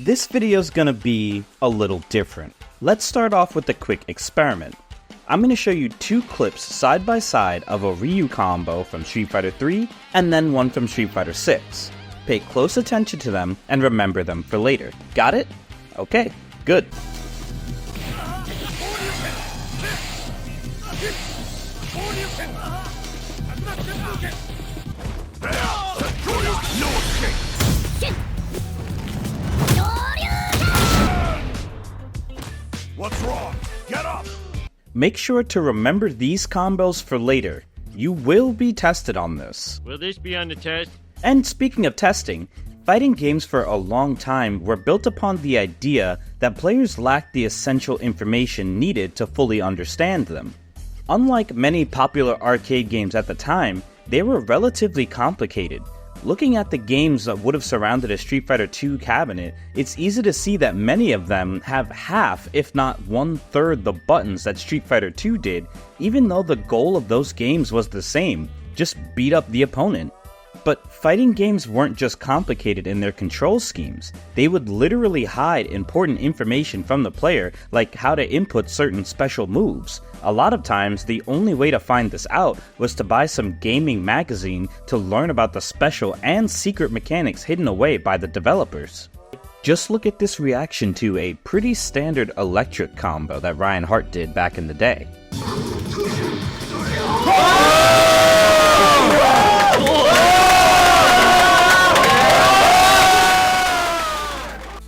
This video's gonna be a little different. Let's start off with a quick experiment. I'm gonna show you two clips side by side of a Ryu combo from Street Fighter 3 and then one from Street Fighter 6. Pay close attention to them and remember them for later. Got it? Okay, good. What's wrong? Get up! Make sure to remember these combos for later. You will be tested on this. Will this be on the test? And speaking of testing, fighting games for a long time were built upon the idea that players lacked the essential information needed to fully understand them. Unlike many popular arcade games at the time, they were relatively complicated. Looking at the games that would have surrounded a Street Fighter 2 cabinet, it's easy to see that many of them have half, if not 1/3 the buttons that Street Fighter 2 did, even though the goal of those games was the same, just beat up the opponent. But fighting games weren't just complicated in their control schemes. They would literally hide important information from the player, like how to input certain special moves. A lot of times, the only way to find this out was to buy some gaming magazine to learn about the special and secret mechanics hidden away by the developers. Just look at this reaction to a pretty standard electric combo that Ryan Hart did back in the day.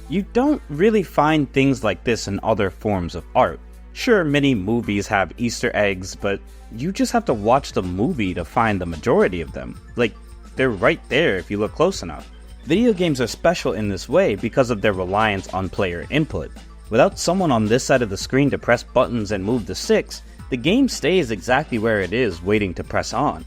You don't really find things like this in other forms of art. Sure, many movies have Easter eggs, but you just have to watch the movie to find the majority of them. Like, they're right there if you look close enough. Video games are special in this way because of their reliance on player input. Without someone on this side of the screen to press buttons and move the sticks, the game stays exactly where it is, waiting to press on.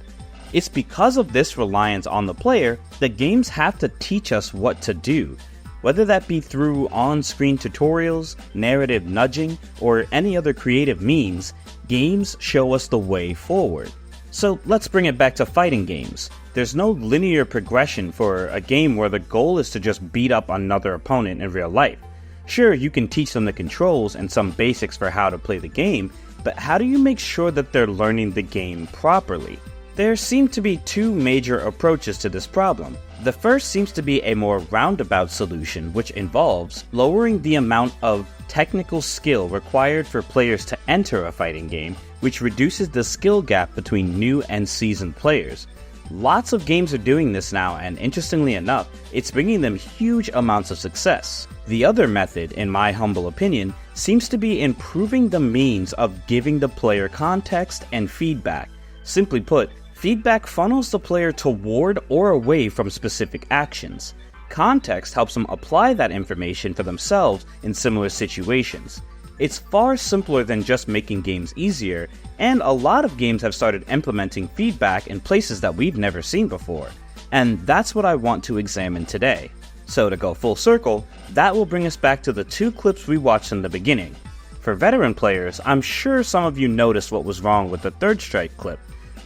It's because of this reliance on the player that games have to teach us what to do. Whether that be through on-screen tutorials, narrative nudging, or any other creative means, games show us the way forward. So let's bring it back to fighting games. There's no linear progression for a game where the goal is to just beat up another opponent in real life. Sure, you can teach them the controls and some basics for how to play the game, but how do you make sure that they're learning the game properly? There seem to be two major approaches to this problem. The first seems to be a more roundabout solution, which involves lowering the amount of technical skill required for players to enter a fighting game, which reduces the skill gap between new and seasoned players. Lots of games are doing this now, and interestingly enough, it's bringing them huge amounts of success. The other method, in my humble opinion, seems to be improving the means of giving the player context and feedback. Simply put, feedback funnels the player toward or away from specific actions. Context helps them apply that information for themselves in similar situations. It's far simpler than just making games easier, and a lot of games have started implementing feedback in places that we've never seen before. And that's what I want to examine today. So to go full circle, that will bring us back to the two clips we watched in the beginning. For veteran players, I'm sure some of you noticed what was wrong with the third strike clip,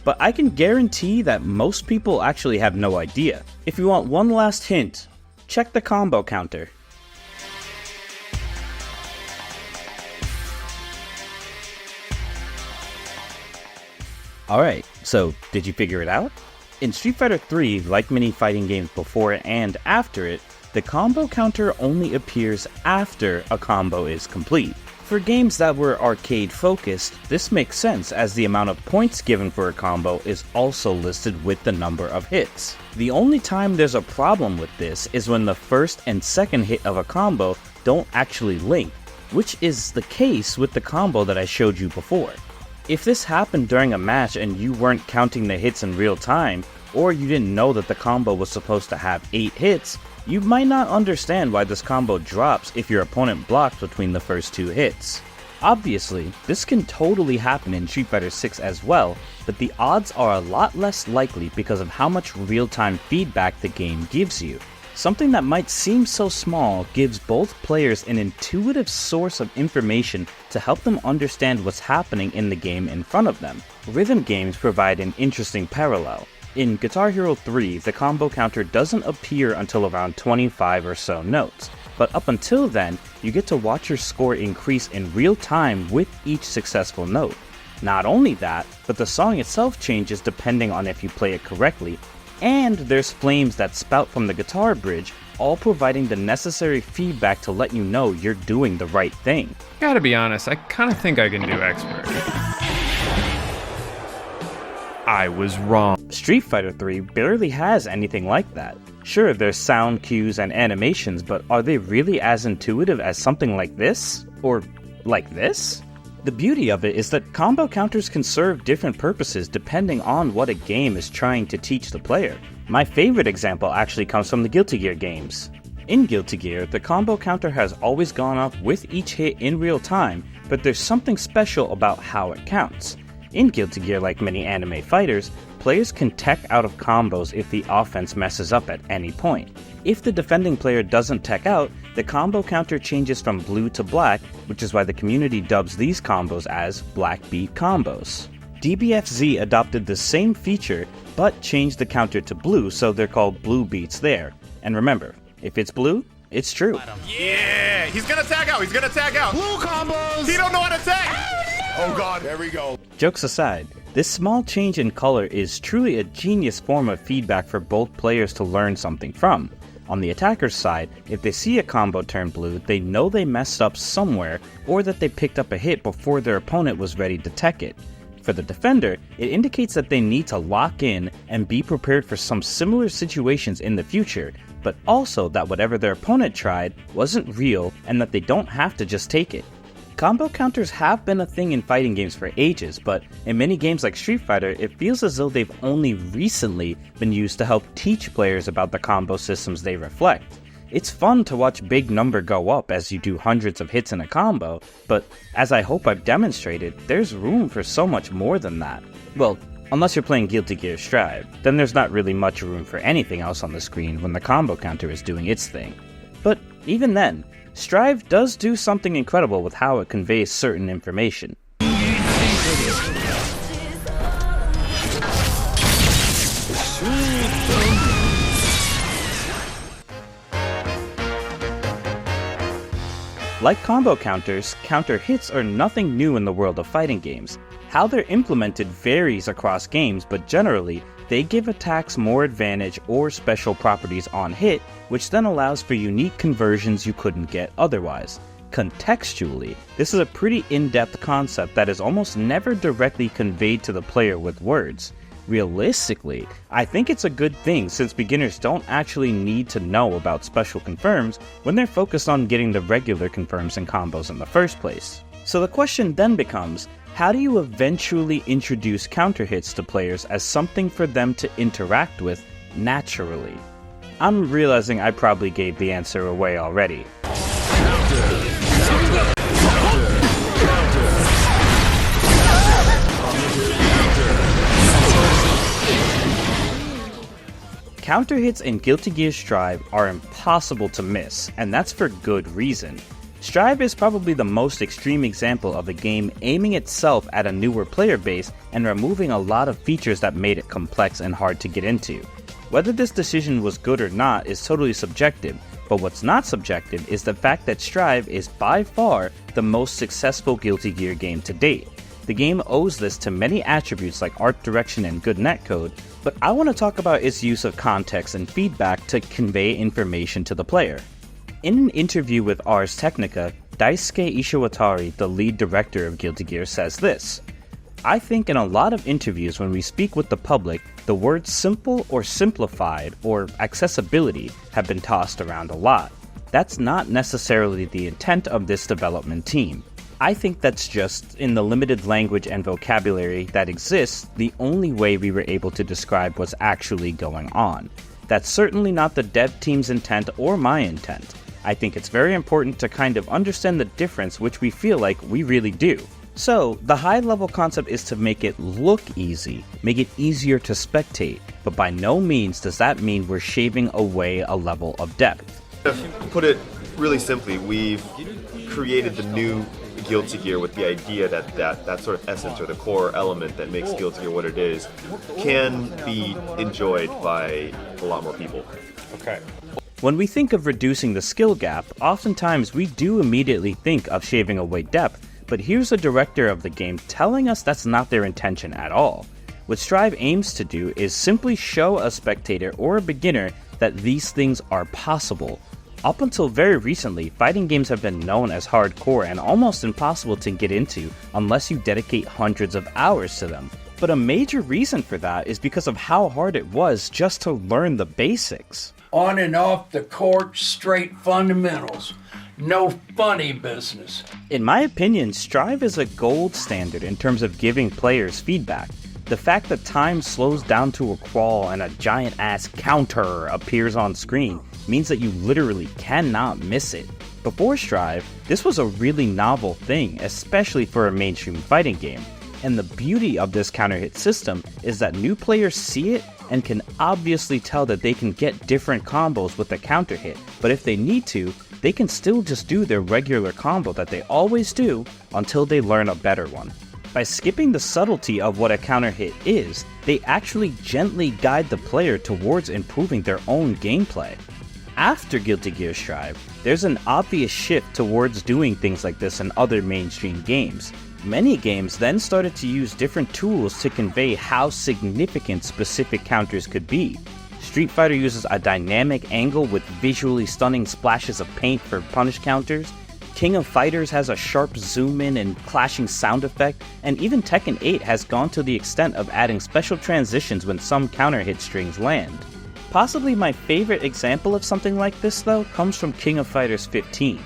but I can guarantee that most people actually have no idea. If you want one last hint, check the combo counter. Alright, so did you figure it out? In Street Fighter 3, like many fighting games before and after it, the combo counter only appears after a combo is complete. For games that were arcade focused, this makes sense as the amount of points given for a combo is also listed with the number of hits. The only time there's a problem with this is when the first and second hit of a combo don't actually link, which is the case with the combo that I showed you before. If this happened during a match and you weren't counting the hits in real time, or you didn't know that the combo was supposed to have 8 hits, you might not understand why this combo drops if your opponent blocks between the first 2 hits. Obviously, this can totally happen in Street Fighter 6 as well, but the odds are a lot less likely because of how much real-time feedback the game gives you. Something that might seem so small gives both players an intuitive source of information to help them understand what's happening in the game in front of them. Rhythm games provide an interesting parallel. In Guitar Hero 3, the combo counter doesn't appear until around 25 or so notes. but up until then, you get to watch your score increase in real time with each successful note. Not only that, but the song itself changes depending on if you play it correctly, and there's flames that spout from the guitar bridge, all providing the necessary feedback to let you know you're doing the right thing. Gotta be honest, I kinda think I can do expert. I was wrong. Street Fighter 3 barely has anything like that. Sure, there's sound cues and animations, but are they really as intuitive as something like this? Or like this? The beauty of it is that combo counters can serve different purposes depending on what a game is trying to teach the player. My favorite example actually comes from the Guilty Gear games. In Guilty Gear, the combo counter has always gone up with each hit in real time, but there's something special about how it counts. In Guilty Gear, like many anime fighters, players can tech out of combos if the offense messes up at any point. If the defending player doesn't tech out, the combo counter changes from blue to black, which is why the community dubs these combos as black beat combos. DBFZ adopted the same feature, but changed the counter to blue, so they're called blue beats there. And remember, if it's blue, it's true. Yeah, he's gonna tag out, he's gonna tag out. Blue combos! He don't know how to tag! Oh god, there we go. Jokes aside, this small change in color is truly a genius form of feedback for both players to learn something from. On the attacker's side, if they see a combo turn blue, they know they messed up somewhere, or that they picked up a hit before their opponent was ready to tech it. For the defender, it indicates that they need to lock in and be prepared for some similar situations in the future, but also that whatever their opponent tried wasn't real and that they don't have to just take it. Combo counters have been a thing in fighting games for ages, but in many games like Street Fighter, it feels as though they've only recently been used to help teach players about the combo systems they reflect. It's fun to watch big number go up as you do hundreds of hits in a combo, but as I hope I've demonstrated, there's room for so much more than that. Well, unless you're playing Guilty Gear Strive, then there's not really much room for anything else on the screen when the combo counter is doing its thing. But even then, Strive does do something incredible with how it conveys certain information. Like combo counters, counter hits are nothing new in the world of fighting games. How they're implemented varies across games, but generally, they give attacks more advantage or special properties on hit, which then allows for unique conversions you couldn't get otherwise. Contextually, this is a pretty in-depth concept that is almost never directly conveyed to the player with words. Realistically, I think it's a good thing since beginners don't actually need to know about special confirms when they're focused on getting the regular confirms and combos in the first place. So the question then becomes, how do you eventually introduce counter hits to players as something for them to interact with naturally? I'm realizing I probably gave the answer away already. Counter hits in Guilty Gear Strive are impossible to miss, and that's for good reason. Strive is probably the most extreme example of a game aiming itself at a newer player base and removing a lot of features that made it complex and hard to get into. Whether this decision was good or not is totally subjective, but what's not subjective is the fact that Strive is by far the most successful Guilty Gear game to date. The game owes this to many attributes like art direction and good netcode, but I want to talk about its use of context and feedback to convey information to the player. In an interview with Ars Technica, Daisuke Ishiwatari, the lead director of Guilty Gear, says this: "I think in a lot of interviews when we speak with the public, the words simple or simplified or accessibility have been tossed around a lot. That's not necessarily the intent of this development team. I think that's just, in the limited language and vocabulary that exists, the only way we were able to describe what's actually going on. That's certainly not the dev team's intent or my intent. I think it's very important to kind of understand the difference, which we feel like we really do. So, the high-level concept is to make it look easy, make it easier to spectate, but by no means does that mean we're shaving away a level of depth." To put it really simply, we've created the new Guilty Gear with the idea that sort of essence or the core element that makes Guilty Gear what it is can be enjoyed by a lot more people. Okay. When we think of reducing the skill gap, oftentimes we do immediately think of shaving away depth, but here's the director of the game telling us that's not their intention at all. What Strive aims to do is simply show a spectator or a beginner that these things are possible. Up until very recently, fighting games have been known as hardcore and almost impossible to get into unless you dedicate hundreds of hours to them. But a major reason for that is because of how hard it was just to learn the basics. On and off the court, straight fundamentals. No funny business. In my opinion, Strive is a gold standard in terms of giving players feedback. The fact that time slows down to a crawl and a giant-ass counter appears on screen means that you literally cannot miss it. Before Strive, this was a really novel thing, especially for a mainstream fighting game. And the beauty of this counter hit system is that new players see it and can obviously tell that they can get different combos with a counter hit, but if they need to, they can still just do their regular combo that they always do until they learn a better one. By skipping the subtlety of what a counter hit is, they actually gently guide the player towards improving their own gameplay. After Guilty Gear Strive, there's an obvious shift towards doing things like this in other mainstream games. Many games then started to use different tools to convey how significant specific counters could be. Street Fighter uses a dynamic angle with visually stunning splashes of paint for punish counters. King of Fighters has a sharp zoom in and clashing sound effect, and even Tekken 8 has gone to the extent of adding special transitions when some counter hit strings land. Possibly my favorite example of something like this though comes from King of Fighters 15.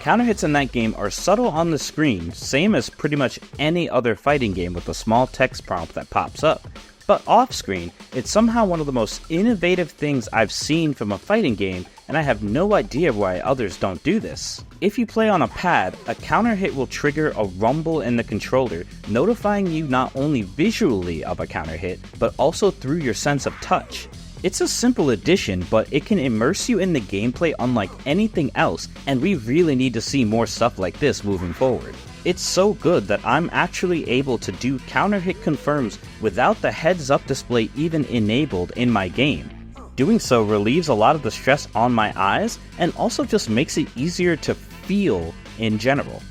Counter hits in that game are subtle on the screen, same as pretty much any other fighting game with a small text prompt that pops up. But off screen, it's somehow one of the most innovative things I've seen from a fighting game, and I have no idea why others don't do this. If you play on a pad, a counter hit will trigger a rumble in the controller, notifying you not only visually of a counter hit, but also through your sense of touch. It's a simple addition, but it can immerse you in the gameplay unlike anything else, and we really need to see more stuff like this moving forward. It's so good that I'm actually able to do counter hit confirms without the heads up display even enabled in my game. Doing so relieves a lot of the stress on my eyes, and also just makes it easier to feel in general.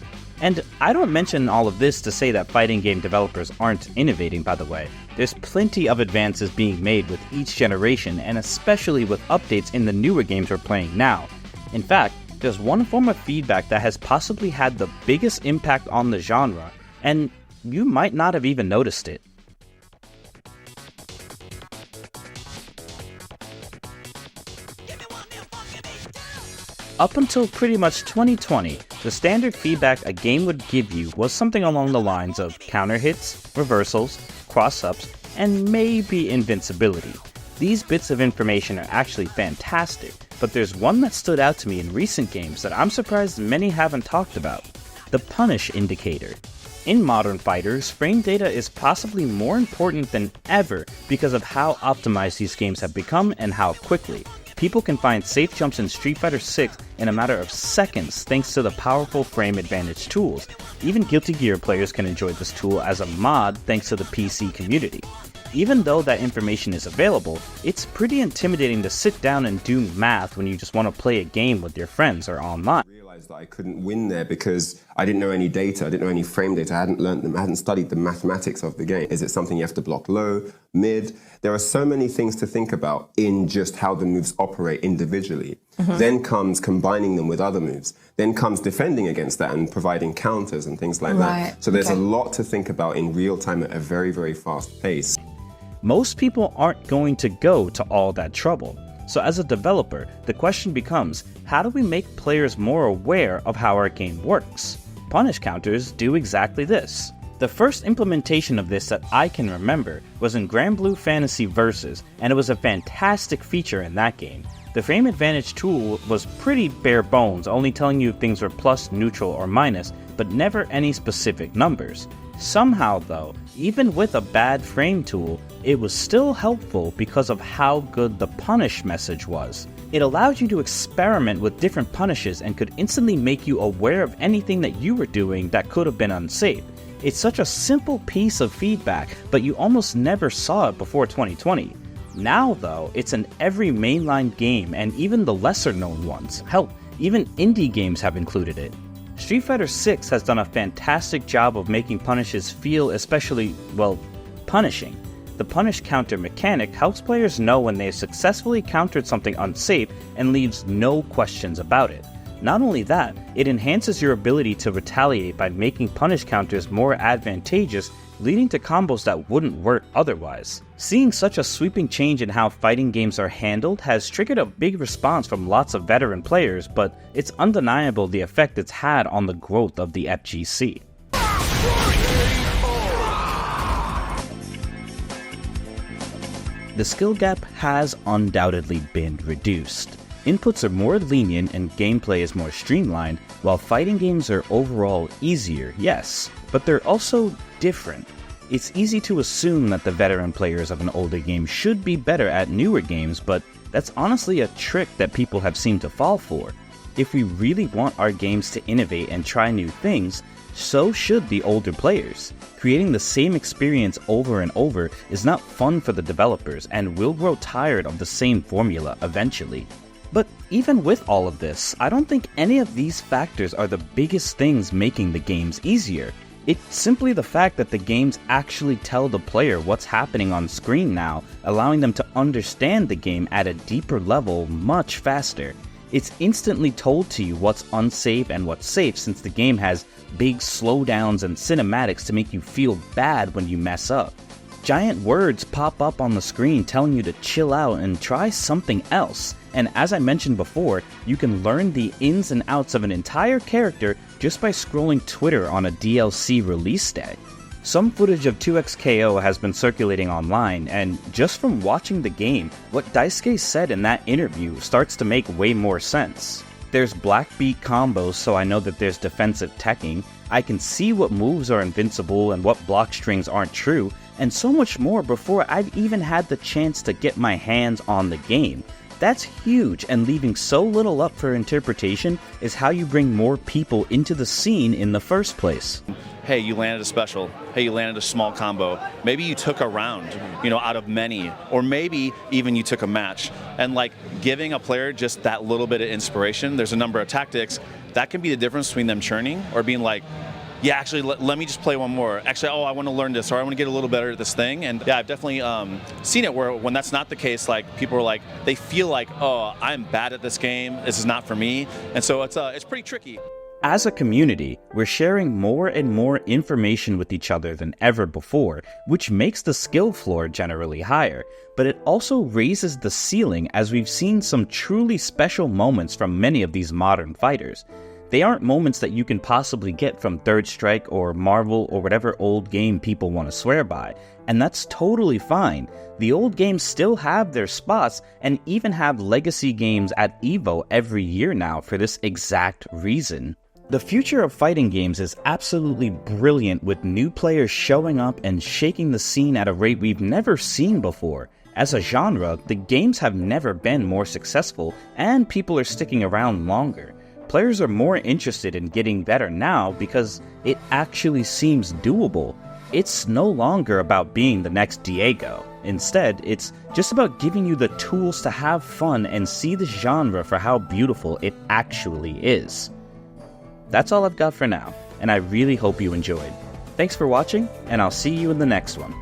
And I don't mention all of this to say that fighting game developers aren't innovating, by the way. There's plenty of advances being made with each generation, and especially with updates in the newer games we're playing now. In fact, there's one form of feedback that has possibly had the biggest impact on the genre, and you might not have even noticed it. Up until pretty much 2020, the standard feedback a game would give you was something along the lines of counter hits, reversals, cross-ups, and maybe invincibility. These bits of information are actually fantastic, but there's one that stood out to me in recent games that I'm surprised many haven't talked about: the punish indicator. In modern fighters, frame data is possibly more important than ever because of how optimized these games have become and how quickly. People can find safe jumps in Street Fighter 6 in a matter of seconds thanks to the powerful frame advantage tools. Even Guilty Gear players can enjoy this tool as a mod thanks to the PC community. Even though that information is available, it's pretty intimidating to sit down and do math when you just want to play a game with your friends or online. I realized that I couldn't win there because I didn't know any data, I didn't know any frame data, I hadn't learned them, I hadn't studied the mathematics of the game. Is it something you have to block low, mid? There are so many things to think about in just how the moves operate individually. Then comes combining them with other moves. Then comes defending against that and providing counters and things like that. So there's a lot to think about in real time at a very, very fast pace. Most people aren't going to go to all that trouble. So as a developer, the question becomes, how do we make players more aware of how our game works? Punish counters do exactly this. The first implementation of this that I can remember was in Grand Blue Fantasy Versus, and it was a fantastic feature in that game. The frame advantage tool was pretty bare bones, only telling you if things were plus, neutral, or minus, but never any specific numbers. Somehow though, even with a bad frame tool, it was still helpful because of how good the punish message was. It allowed you to experiment with different punishes and could instantly make you aware of anything that you were doing that could have been unsafe. It's such a simple piece of feedback, but you almost never saw it before 2020. Now though, it's in every mainline game and even the lesser known ones. Hell, even indie games have included it. Street Fighter 6 has done a fantastic job of making punishes feel especially, well, punishing. The punish counter mechanic helps players know when they have successfully countered something unsafe and leaves no questions about it. Not only that, it enhances your ability to retaliate by making punish counters more advantageous, leading to combos that wouldn't work otherwise. Seeing such a sweeping change in how fighting games are handled has triggered a big response from lots of veteran players, but it's undeniable the effect it's had on the growth of the FGC. The skill gap has undoubtedly been reduced. Inputs are more lenient and gameplay is more streamlined, while fighting games are overall easier, yes, but they're also different. It's easy to assume that the veteran players of an older game should be better at newer games, but that's honestly a trick that people have seemed to fall for. If we really want our games to innovate and try new things, so should the older players. Creating the same experience over and over is not fun for the developers and will grow tired of the same formula eventually. But even with all of this, I don't think any of these factors are the biggest things making the games easier. It's simply the fact that the games actually tell the player what's happening on screen now, allowing them to understand the game at a deeper level much faster. It's instantly told to you what's unsafe and what's safe, since the game has big slowdowns and cinematics to make you feel bad when you mess up. Giant words pop up on the screen telling you to chill out and try something else. And as I mentioned before, you can learn the ins and outs of an entire character just by scrolling Twitter on a DLC release day. Some footage of 2XKO has been circulating online, and just from watching the game, what Daisuke said in that interview starts to make way more sense. There's black beat combos, so I know that there's defensive teching. I can see what moves are invincible and what block strings aren't true, and so much more before I've even had the chance to get my hands on the game. That's huge, and leaving so little up for interpretation is how you bring more people into the scene in the first place. Hey, you landed a special. Hey, you landed a small combo. Maybe you took a round, out of many, or maybe even you took a match. And like giving a player just that little bit of inspiration, there's a number of tactics, that can be the difference between them churning or being like, yeah, actually, let me just play one more. Actually, I want to learn this, or I want to get a little better at this thing. And yeah, I've definitely seen it where when that's not the case, like people are like, they feel like, oh, I'm bad at this game. This is not for me. And so it's pretty tricky. As a community, we're sharing more and more information with each other than ever before, which makes the skill floor generally higher, but it also raises the ceiling as we've seen some truly special moments from many of these modern fighters. They aren't moments that you can possibly get from Third Strike or Marvel or whatever old game people want to swear by, and that's totally fine. The old games still have their spots and even have legacy games at EVO every year now for this exact reason. The future of fighting games is absolutely brilliant, with new players showing up and shaking the scene at a rate we've never seen before. As a genre, the games have never been more successful, and people are sticking around longer. Players are more interested in getting better now because it actually seems doable. It's no longer about being the next Diego. Instead, it's just about giving you the tools to have fun and see the genre for how beautiful it actually is. That's all I've got for now, and I really hope you enjoyed. Thanks for watching, and I'll see you in the next one.